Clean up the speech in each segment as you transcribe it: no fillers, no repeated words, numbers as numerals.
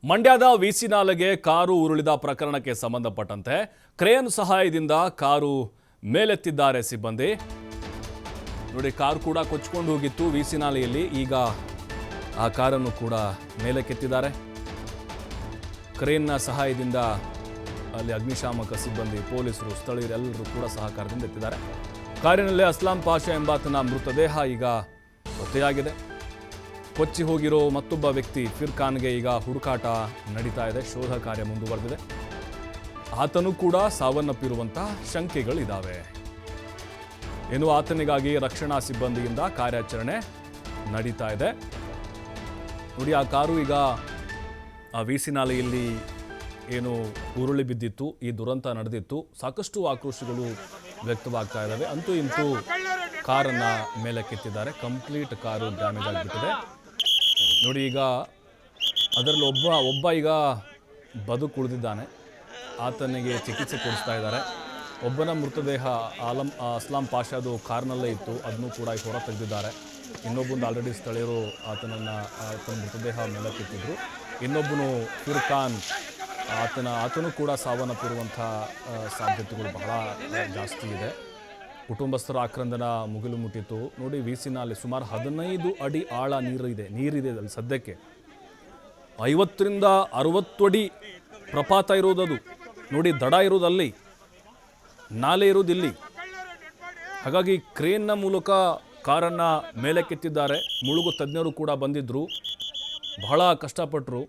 ಮಂಡ್ಯದ ವಿಸಿ ನಾಲೆಗೆ ಕಾರು ಉರುಳಿದ ಪ್ರಕರಣಕ್ಕೆ ಸಂಬಂಧಪಟ್ಟಂತೆ ಕ್ರೇನ್ ಸಹಾಯದಿಂದ ಕಾರು ಮೇಲೆತ್ತಿದ್ದಾರೆ ಸಿಬ್ಬಂದಿ. ನೋಡಿ, ಕಾರು ಕೂಡ ಕೊಚ್ಚಿಕೊಂಡು ಹೋಗಿತ್ತು ವಿಸಿ ನಾಲೆಯಲ್ಲಿ. ಈಗ ಆ ಕಾರನ್ನು ಕೂಡ ಮೇಲಕ್ಕೆತ್ತಿದ್ದಾರೆ. ಕ್ರೇನ್ನ ಸಹಾಯದಿಂದ ಅಲ್ಲಿ ಅಗ್ನಿಶಾಮಕ ಸಿಬ್ಬಂದಿ, ಪೊಲೀಸರು, ಸ್ಥಳೀಯರೆಲ್ಲರೂ ಕೂಡ ಸಹಕಾರದಿಂದ ಎತ್ತಿದ್ದಾರೆ. ಕಾರಿನಲ್ಲೇ ಅಸ್ಲಾಂ ಪಾಷಾ ಎಂಬಾತನ ಮೃತದೇಹ ಈಗ ಪತ್ತೆಯಾಗಿದೆ. ಕೊಚ್ಚಿ ಹೋಗಿರೋ ಮತ್ತೊಬ್ಬ ವ್ಯಕ್ತಿ ಫಿರ್ಖಾನ್ಗೆ ಈಗ ಹುಡುಕಾಟ ನಡೀತಾ ಇದೆ. ಶೋಧ ಕಾರ್ಯ ಮುಂದುವರೆದಿದೆ. ಆತನು ಕೂಡ ಸಾವನ್ನಪ್ಪಿರುವಂತಹ ಶಂಕೆಗಳಿದ್ದಾವೆ. ಇನ್ನು ಆತನಿಗಾಗಿ ರಕ್ಷಣಾ ಸಿಬ್ಬಂದಿಯಿಂದ ಕಾರ್ಯಾಚರಣೆ ನಡೀತಾ ಇದೆ. ನೋಡಿ, ಆ ಕಾರು ಈಗ ಆ ವಿಸಿ ನಾಲೆಯಲ್ಲಿ ಏನು ಉರುಳಿ ಬಿದ್ದಿತ್ತು, ಈ ದುರಂತ ನಡೆದಿತ್ತು. ಸಾಕಷ್ಟು ಆಕ್ರೋಶಗಳು ವ್ಯಕ್ತವಾಗ್ತಾ ಇದ್ದಾವೆ. ಅಂತೂ ಇಂತೂ ಕಾರನ್ನು ಮೇಲಕ್ಕೆತ್ತಿದ್ದಾರೆ. ಕಂಪ್ಲೀಟ್ ಕಾರು ಡ್ಯಾಮೇಜ್ ಆಗಿಬಿಟ್ಟಿದೆ. ನೋಡಿ, ಈಗ ಅದರಲ್ಲಿ ಒಬ್ಬ ಈಗ ಬದುಕುಳಿದಿದ್ದಾನೆ. ಆತನಿಗೆ ಚಿಕಿತ್ಸೆ ಕೊಡಿಸ್ತಾ ಇದ್ದಾರೆ. ಒಬ್ಬನ ಮೃತದೇಹ ಅಸ್ಲಾಂ ಪಾಷಾದು ಕಾರ್ನಲ್ಲೇ ಇತ್ತು, ಅದನ್ನು ಕೂಡ ಹೊರ ತೆಗೆದಿದ್ದಾರೆ. ಇನ್ನೊಬ್ಬಂದು ಆಲ್ರೆಡಿ ಸ್ಥಳೀಯರು ಆತನ ಮೃತದೇಹ ಮೇಲಕ್ಕೆತ್ತಿದ್ರು. ಇನ್ನೊಬ್ಬನು ಫಿರ್ಖಾನ್, ಆತನು ಕೂಡ ಸಾವನ್ನಪ್ಪಿರುವಂಥ ಸಾಧ್ಯತೆಗಳು ಬಹಳ ಜಾಸ್ತಿ ಇದೆ. ಕುಟುಂಬಸ್ಥರ ಆಕ್ರಂದನ ಮುಗಿಲು ಮುಟ್ಟಿತ್ತು. ನೋಡಿ, ವಿಸಿ ನಾಲೆ ಸುಮಾರು 15 ಅಡಿ ಆಳ ನೀರಿದೆ ಅಲ್ಲಿ ಸದ್ಯಕ್ಕೆ. 50 ರಿಂದ 60 ಅಡಿ ಪ್ರಪಾತ ಇರೋದದು. ನೋಡಿ, ದಡ ಇರೋದಲ್ಲಿ, ನಾಲೆ ಇರೋದಿಲ್ಲಿ. ಹಾಗಾಗಿ ಕ್ರೇನ್ನ ಮೂಲಕ ಕಾರನ್ನು ಮೇಲಕ್ಕೆತ್ತಿದ್ದಾರೆ. ಮುಳುಗು ತಜ್ಞರು ಕೂಡ ಬಂದಿದ್ದರು, ಬಹಳ ಕಷ್ಟಪಟ್ಟರು.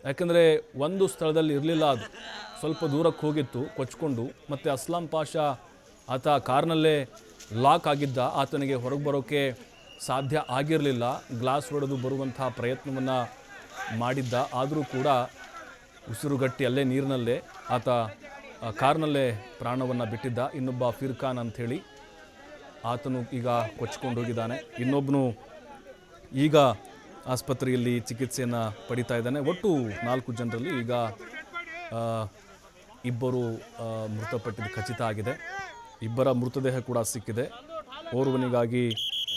ಯಾಕೆಂದರೆ ಒಂದು ಸ್ಥಳದಲ್ಲಿ ಇರಲಿಲ್ಲ, ಅದು ಸ್ವಲ್ಪ ದೂರಕ್ಕೆ ಹೋಗಿತ್ತು ಕೊಚ್ಕೊಂಡು. ಮತ್ತು ಅಸ್ಲಾಂ ಪಾಷಾ ಆತ ಕಾರ್ನಲ್ಲೇ ಲಾಕ್ ಆಗಿದ್ದ. ಆತನಿಗೆ ಹೊರಗೆ ಬರೋಕ್ಕೆ ಸಾಧ್ಯ ಆಗಿರಲಿಲ್ಲ. ಗ್ಲಾಸ್ ಹೊಡೆದು ಬರುವಂತಹ ಪ್ರಯತ್ನವನ್ನು ಮಾಡಿದ್ದ. ಆದರೂ ಕೂಡ ಉಸಿರುಗಟ್ಟಿ ಅಲ್ಲೇ ನೀರಿನಲ್ಲೇ ಆತ ಕಾರ್ನಲ್ಲೇ ಪ್ರಾಣವನ್ನು ಬಿಟ್ಟಿದ್ದ. ಇನ್ನೊಬ್ಬ ಫಿರ್ಖಾನ್ ಅಂಥೇಳಿ ಆತನು ಈಗ ಕೊಚ್ಕೊಂಡು ಹೋಗಿದ್ದಾನೆ. ಇನ್ನೊಬ್ಬನು ಈಗ ಆಸ್ಪತ್ರೆಯಲ್ಲಿ ಚಿಕಿತ್ಸೆಯನ್ನು ಪಡಿತಾ ಇದ್ದಾನೆ. ಒಟ್ಟು 4 ಜನರಲ್ಲಿ ಈಗ 2 ಮೃತಪಟ್ಟಿದ್ದು ಖಚಿತ ಆಗಿದೆ. 2 ಮೃತದೇಹ ಕೂಡ ಸಿಕ್ಕಿದೆ. ಓರ್ವನಿಗಾಗಿ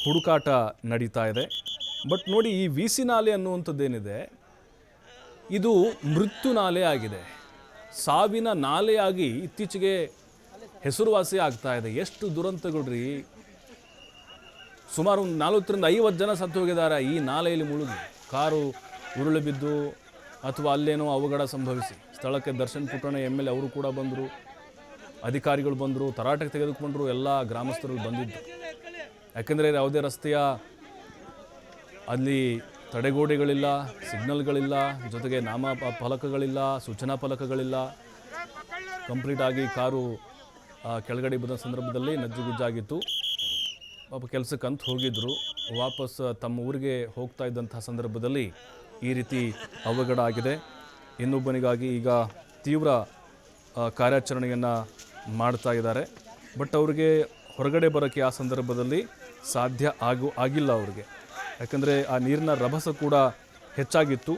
ಹುಡುಕಾಟ ನಡೀತಾ ಇದೆ. ಬಟ್ ನೋಡಿ, ಈ ವಿಸಿ ನಾಲೆ ಅನ್ನುವಂಥದ್ದೇನಿದೆ, ಇದು ಮೃತ್ಯು ನಾಲೆ ಆಗಿದೆ. ಸಾವಿನ ನಾಲೆಯಾಗಿ ಇತ್ತೀಚೆಗೆ ಹೆಸರುವಾಸಿ ಆಗ್ತಾ ಇದೆ. ಎಷ್ಟು ದುರಂತಗಳ್ರಿ! ಸುಮಾರು 40 ರಿಂದ 50 ಜನ ಸತ್ತು ಹೋಗಿದ್ದಾರೆ ಈ ನಾಲೆಯಲ್ಲಿ ಮುಳುಗಿ. ಕಾರು ಉರುಳಿ ಬಿದ್ದು ಅಥವಾ ಅಲ್ಲೇನೋ ಅವಘಡ ಸಂಭವಿಸಿ. ಸ್ಥಳಕ್ಕೆ ದರ್ಶನ್ ಪುಟ್ಟಣ MLA ಅವರು ಕೂಡ ಬಂದರು, ಅಧಿಕಾರಿಗಳು ಬಂದರು, ತರಾಟೆಗೆ ತೆಗೆದುಕೊಂಡರು, ಎಲ್ಲ ಗ್ರಾಮಸ್ಥರು ಬಂದಿದ್ದು. ಯಾಕೆಂದರೆ ಯಾವುದೇ ರಸ್ತೆಯ ಅಲ್ಲಿ ತಡೆಗೋಡೆಗಳಿಲ್ಲ, ಸಿಗ್ನಲ್ಗಳಿಲ್ಲ, ಜೊತೆಗೆ ನಾಮ ಫಲಕಗಳಿಲ್ಲ, ಸೂಚನಾ ಫಲಕಗಳಿಲ್ಲ. ಕಂಪ್ಲೀಟಾಗಿ ಕಾರು ಕೆಳಗಡೆ ಬಂದ ಸಂದರ್ಭದಲ್ಲಿ ನಜ್ಜುಗುಜ್ಜಾಗಿತ್ತು. ಪಾಪ ಕೆಲಸಕ್ಕಂತ ಹೋಗಿದ್ದರು. ವಾಪಸ್ ತಮ್ಮ ಊರಿಗೆ ಹೋಗ್ತಾ ಇದ್ದಂಥ ಸಂದರ್ಭದಲ್ಲಿ ಈ ರೀತಿ ಅವಘಡ ಆಗಿದೆ. ಇನ್ನೊಬ್ಬನಿಗಾಗಿ ಈಗ ತೀವ್ರ ಕಾರ್ಯಾಚರಣೆಯನ್ನು ಮಾಡ್ತಾ ಇದ್ದಾರೆ. ಬಟ್ ಅವ್ರಿಗೆ ಹೊರಗಡೆ ಬರೋಕ್ಕೆ ಆ ಸಂದರ್ಭದಲ್ಲಿ ಸಾಧ್ಯ ಆಗಿಲ್ಲ ಅವ್ರಿಗೆ. ಯಾಕಂದರೆ ಆ ನೀರಿನ ರಭಸ ಕೂಡ ಹೆಚ್ಚಾಗಿತ್ತು.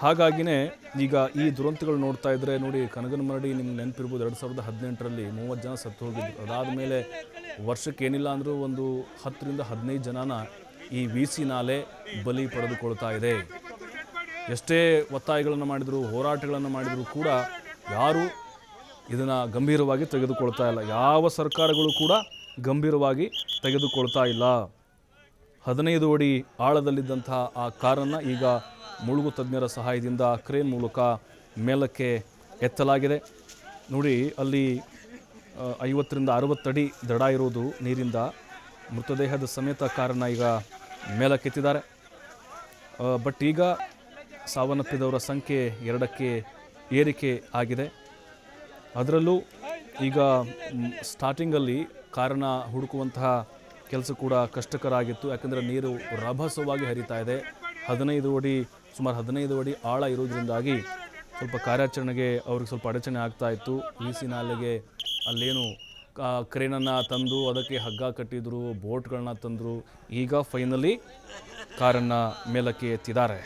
ಹಾಗಾಗಿನೇ ಈಗ ಈ ದುರಂತಗಳು ನೋಡ್ತಾ ಇದ್ದರೆ, ನೋಡಿ, ಕನಗನಮರಡಿ ನಿಮ್ಗೆ ನೆನಪಿರ್ಬೋದು, 2018ರಲ್ಲಿ 30 ಜನ ಸತ್ತು ಹೋಗಿದ್ರು. ಅದಾದ ಮೇಲೆ ವರ್ಷಕ್ಕೆ ಏನಿಲ್ಲ ಅಂದರೂ ಒಂದು 10 ರಿಂದ 15 ಜನನ ಈ ವಿಸಿ ನಾಲೆ ಬಲಿ ಪಡೆದುಕೊಳ್ತಾ ಇದೆ. ಎಷ್ಟೇ ಒತ್ತಾಯಗಳನ್ನು ಮಾಡಿದ್ರು, ಹೋರಾಟಗಳನ್ನು ಮಾಡಿದರೂ ಕೂಡ ಯಾರೂ ಇದನ್ನು ಗಂಭೀರವಾಗಿ ತೆಗೆದುಕೊಳ್ತಾ ಇಲ್ಲ. ಯಾವ ಸರ್ಕಾರಗಳು ಕೂಡ ಗಂಭೀರವಾಗಿ ತೆಗೆದುಕೊಳ್ತಾ ಇಲ್ಲ. 15 ಅಡಿ ಆಳದಲ್ಲಿದ್ದಂತಹ ಆ ಕಾರನ್ನು ಈಗ ಮುಳುಗು ತಜ್ಞರ ಸಹಾಯದಿಂದ ಕ್ರೇನ್ ಮೂಲಕ ಮೇಲಕ್ಕೆ ಎತ್ತಲಾಗಿದೆ. ನೋಡಿ, ಅಲ್ಲಿ 50 ರಿಂದ 60 ಅಡಿ ದಡ ಇರೋದು ನೀರಿಂದ. ಮೃತದೇಹದ ಸಮೇತ ಕಾರನ್ನು ಈಗ ಮೇಲಕ್ಕೆತ್ತಿದ್ದಾರೆ. ಬಟ್ ಈಗ ಸಾವನ್ನಪ್ಪಿದವರ ಸಂಖ್ಯೆ 2ಕ್ಕೆ ಏರಿಕೆ ಆಗಿದೆ. ಅದರಲ್ಲೂ ಈಗ ಸ್ಟಾರ್ಟಿಂಗಲ್ಲಿ ಕಾರನ್ನು ಹುಡುಕುವಂತಹ ಕೆಲಸ ಕೂಡ ಕಷ್ಟಕರ ಆಗಿತ್ತು. ಯಾಕಂದರೆ ನೀರು ರಭಸವಾಗಿ ಹರಿತಾ ಇದೆ. 15 ಅಡಿ, ಸುಮಾರು 15 ಅಡಿ ಆಳ ಇರೋದ್ರಿಂದಾಗಿ ಸ್ವಲ್ಪ ಕಾರ್ಯಾಚರಣೆಗೆ ಅವ್ರಿಗೆ ಸ್ವಲ್ಪ ಅಡಚಣೆ ಆಗ್ತಾ ಇತ್ತು. ವಿಸಿ ನಾಲೆಗೆ ಅಲ್ಲೇನು ಕ್ರೇನನ್ನು ತಂದು ಅದಕ್ಕೆ ಹಗ್ಗ ಕಟ್ಟಿದ್ರು, ಬೋಟ್ಗಳನ್ನ ತಂದರು. ಈಗ ಫೈನಲಿ ಕಾರನ್ನು ಮೇಲಕ್ಕೆ ಎತ್ತಿದ್ದಾರೆ.